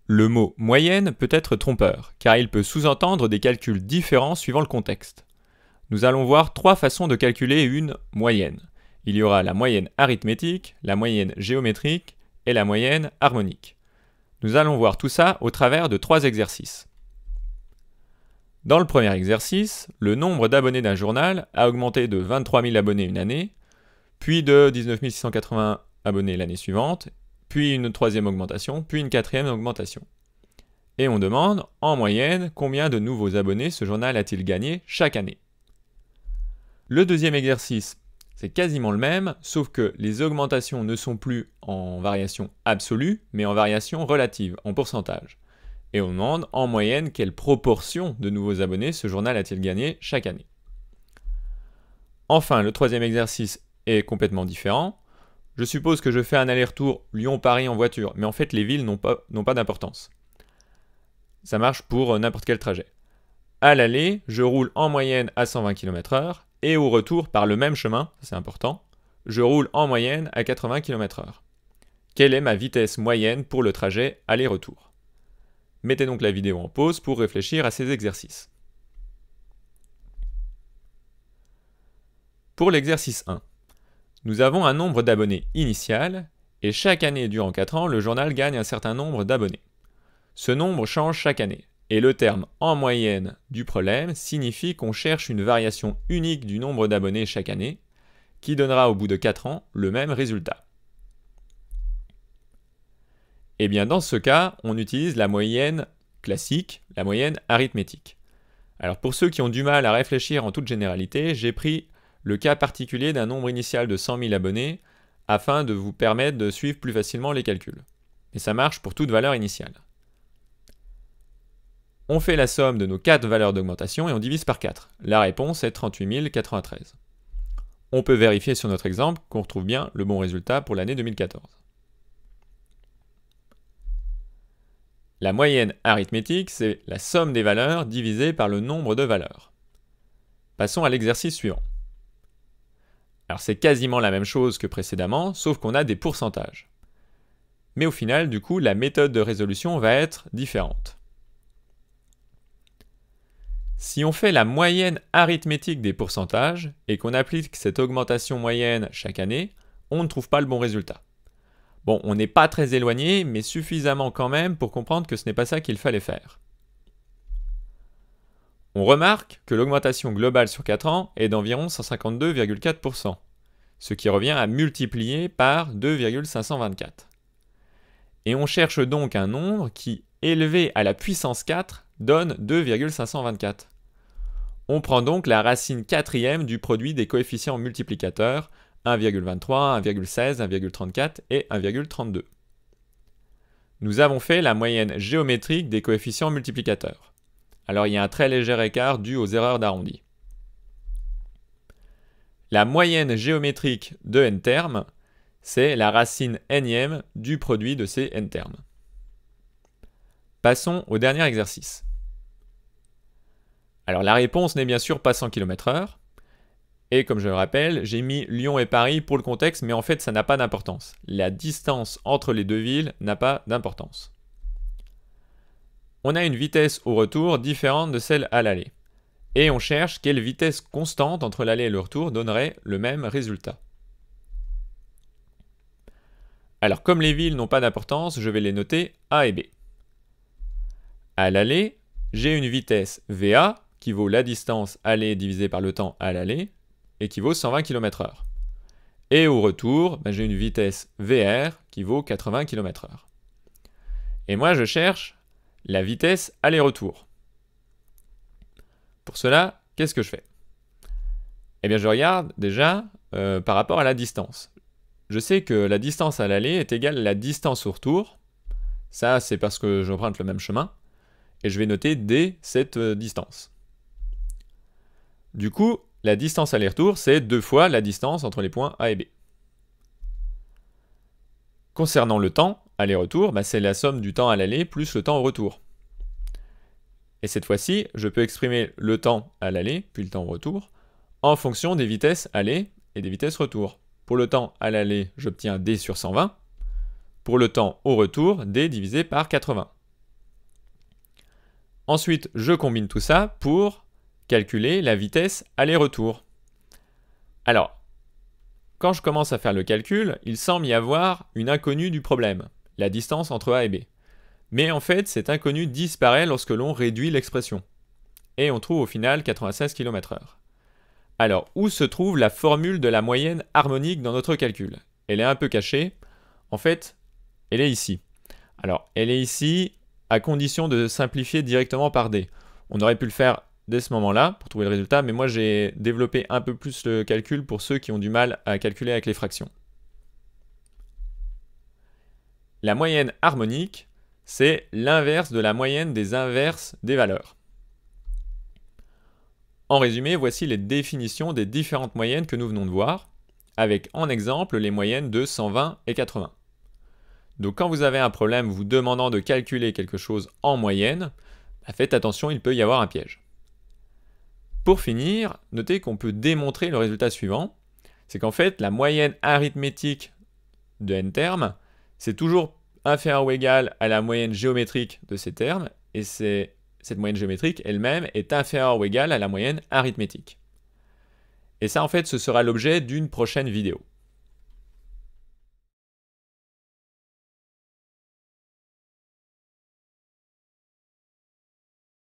Le mot moyenne peut être trompeur, car il peut sous-entendre des calculs différents suivant le contexte. Nous allons voir trois façons de calculer une moyenne. Il y aura la moyenne arithmétique, la moyenne géométrique et la moyenne harmonique. Nous allons voir tout ça au travers de trois exercices. Dans le premier exercice, le nombre d'abonnés d'un journal a augmenté de 23 000 abonnés une année, puis de 19 680 abonnés l'année suivante, puis une troisième augmentation, puis une quatrième augmentation. Et on demande, en moyenne, combien de nouveaux abonnés ce journal a-t-il gagné chaque année. Le deuxième exercice, c'est quasiment le même, sauf que les augmentations ne sont plus en variation absolue, mais en variation relative, en pourcentage. Et on demande, en moyenne, quelle proportion de nouveaux abonnés ce journal a-t-il gagné chaque année. Enfin, le troisième exercice est complètement différent. Je suppose que je fais un aller-retour Lyon-Paris en voiture, mais en fait les villes n'ont pas d'importance. Ça marche pour n'importe quel trajet. À l'aller, je roule en moyenne à 120 km/h, et au retour, par le même chemin, c'est important, je roule en moyenne à 80 km/h. Quelle est ma vitesse moyenne pour le trajet aller-retour? Mettez donc la vidéo en pause pour réfléchir à ces exercices. Pour l'exercice 1, nous avons un nombre d'abonnés initial, et chaque année durant 4 ans, le journal gagne un certain nombre d'abonnés. Ce nombre change chaque année, et le terme « en moyenne » du problème signifie qu'on cherche une variation unique du nombre d'abonnés chaque année, qui donnera au bout de 4 ans le même résultat. Et bien dans ce cas, on utilise la moyenne classique, la moyenne arithmétique. Alors pour ceux qui ont du mal à réfléchir en toute généralité, j'ai pris le cas particulier d'un nombre initial de 100 000 abonnés afin de vous permettre de suivre plus facilement les calculs. Et ça marche pour toute valeur initiale. On fait la somme de nos 4 valeurs d'augmentation et on divise par 4. La réponse est 38 093. On peut vérifier sur notre exemple qu'on retrouve bien le bon résultat pour l'année 2014. La moyenne arithmétique, c'est la somme des valeurs divisée par le nombre de valeurs. Passons à l'exercice suivant. Alors c'est quasiment la même chose que précédemment, sauf qu'on a des pourcentages. Mais au final, du coup, la méthode de résolution va être différente. Si on fait la moyenne arithmétique des pourcentages et qu'on applique cette augmentation moyenne chaque année, on ne trouve pas le bon résultat. Bon, on n'est pas très éloigné, mais suffisamment quand même pour comprendre que ce n'est pas ça qu'il fallait faire. On remarque que l'augmentation globale sur 4 ans est d'environ 152,4%, ce qui revient à multiplier par 2,524. Et on cherche donc un nombre qui, élevé à la puissance 4, donne 2,524. On prend donc la racine quatrième du produit des coefficients multiplicateurs 1,23, 1,16, 1,34 et 1,32. Nous avons fait la moyenne géométrique des coefficients multiplicateurs. Alors il y a un très léger écart dû aux erreurs d'arrondi. La moyenne géométrique de n termes, c'est la racine nème du produit de ces n termes. Passons au dernier exercice. Alors la réponse n'est bien sûr pas 100 km/h. Et comme je le rappelle, j'ai mis Lyon et Paris pour le contexte, mais en fait ça n'a pas d'importance. La distance entre les deux villes n'a pas d'importance. On a une vitesse au retour différente de celle à l'aller. Et on cherche quelle vitesse constante entre l'aller et le retour donnerait le même résultat. Alors comme les villes n'ont pas d'importance, je vais les noter A et B. À l'aller, j'ai une vitesse VA qui vaut la distance aller divisée par le temps à l'aller, et qui vaut 120 km/h. Et au retour, j'ai une vitesse VR qui vaut 80 km/h. Et moi, je cherche la vitesse aller-retour. Pour cela, qu'est-ce que je fais? Eh bien, je regarde déjà par rapport à la distance. Je sais que la distance à l'aller est égale à la distance au retour. Ça, c'est parce que j'emprunte le même chemin. Et je vais noter D cette distance. Du coup, la distance aller-retour, c'est 2 fois la distance entre les points A et B. Concernant le temps, aller-retour, c'est la somme du temps à l'aller plus le temps au retour. Et cette fois-ci, je peux exprimer le temps à l'aller, puis le temps au retour, en fonction des vitesses aller et des vitesses retour. Pour le temps à l'aller, j'obtiens D sur 120. Pour le temps au retour, D divisé par 80. Ensuite, je combine tout ça pour calculer la vitesse aller-retour. Alors, quand je commence à faire le calcul, il semble y avoir une inconnue du problème, la distance entre A et B. Mais en fait, cette inconnue disparaît lorsque l'on réduit l'expression. Et on trouve au final 96 km/h. Alors, où se trouve la formule de la moyenne harmonique dans notre calcul? Elle est un peu cachée. En fait, elle est ici. Alors, elle est ici à condition de simplifier directement par D. On aurait pu le faire dès ce moment-là pour trouver le résultat, mais moi j'ai développé un peu plus le calcul pour ceux qui ont du mal à calculer avec les fractions. La moyenne harmonique, c'est l'inverse de la moyenne des inverses des valeurs. En résumé, voici les définitions des différentes moyennes que nous venons de voir, avec en exemple les moyennes de 120 et 80. Donc quand vous avez un problème vous demandant de calculer quelque chose en moyenne, faites attention, il peut y avoir un piège. Pour finir, notez qu'on peut démontrer le résultat suivant, c'est qu'en fait la moyenne arithmétique de n termes, c'est toujours inférieur ou égal à la moyenne géométrique de ces termes, et cette moyenne géométrique elle-même est inférieure ou égale à la moyenne arithmétique. Et ça en fait ce sera l'objet d'une prochaine vidéo.